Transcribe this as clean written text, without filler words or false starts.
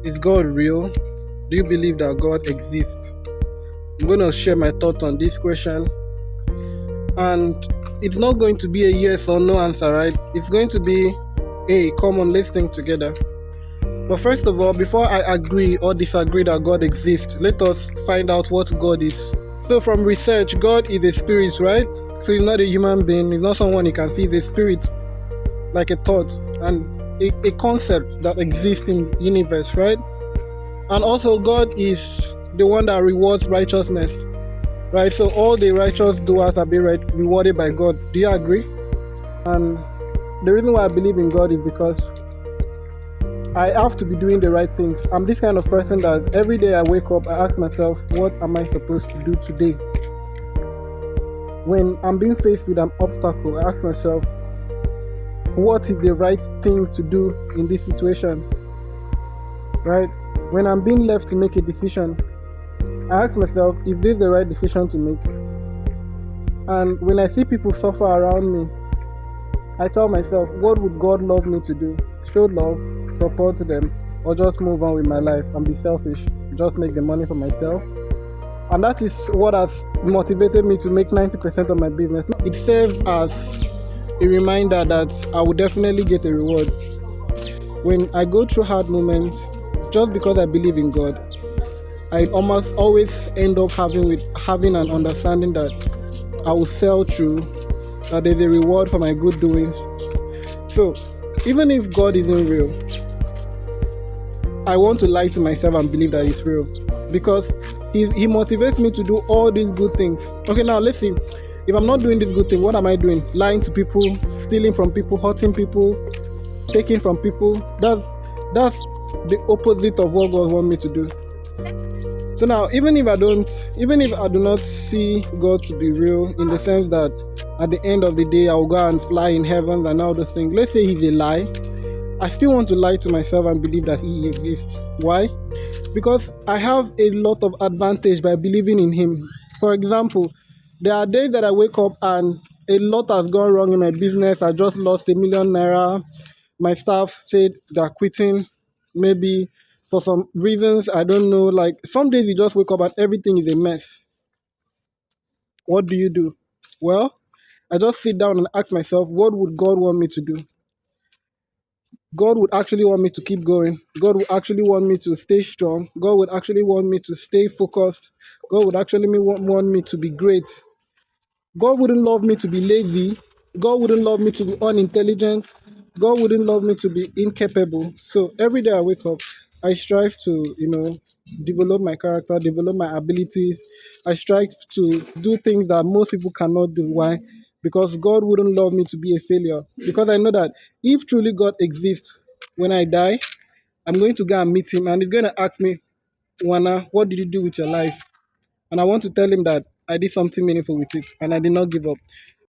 Is God real? Do you believe that God exists? I'm going to share my thoughts on this question. And it's not going to be a yes or no answer, right? It's going to be, hey, come on, let's think together. But first of all, before I agree or disagree that God exists, let us find out what God is. So from research, God is a spirit, right? So he's not a human being, he's not someone you can see, he's a spirit, like a thought and a concept that exists in the universe, right? And also God is the one that rewards righteousness, right? So all the righteous doers are being rewarded by God. Do you agree? And the reason why I believe in God is because I have to be doing the right things. I'm this kind of person that every day I wake up, I ask myself, what am I supposed to do today? When I'm being faced with an obstacle, I ask myself, what is the right thing to do in this situation? Right? When I'm being left to make a decision, I ask myself, is this the right decision to make? And when I see people suffer around me, I tell myself, what would God love me to do? Show love, support them, or just move on with my life and be selfish, just make the money for myself? And that is what has motivated me to make 90% of my business. It serves as a reminder that I will definitely get a reward. When I go through hard moments, just because I believe in God, I almost always end up having an understanding that I will sell through, that there's a reward for my good doings. So even if God isn't real, I want to lie to myself and believe that it's real, because he motivates me to do all these good things. Okay, now let's see. If I'm not doing this good thing, what am I doing? Lying to people, stealing from people, hurting people, taking from people. That's the opposite of what God wants me to do. So now, even if I do not see God to be real, in the sense that at the end of the day I will go and fly in heaven and all those things, let's say he's a lie, I still want to lie to myself and believe that he exists. Why? Because I have a lot of advantage by believing in him. For example, there are days that I wake up and a lot has gone wrong in my business. I just lost ₦1 million. My staff said they're quitting, maybe for some reasons, I don't know. Like some days you just wake up and everything is a mess. What do you do? Well, I just sit down and ask myself, what would God want me to do? God would actually want me to keep going. God would actually want me to stay strong. God would actually want me to stay focused. God would actually want me to be great. God wouldn't love me to be lazy. God wouldn't love me to be unintelligent. God wouldn't love me to be incapable. So every day I wake up, I strive to, develop my character, develop my abilities. I strive to do things that most people cannot do. Why? Because God wouldn't love me to be a failure. Because I know that if truly God exists, when I die, I'm going to go and meet him and he's going to ask me, Wana, what did you do with your life? And I want to tell him that I did something meaningful with it and I did not give up.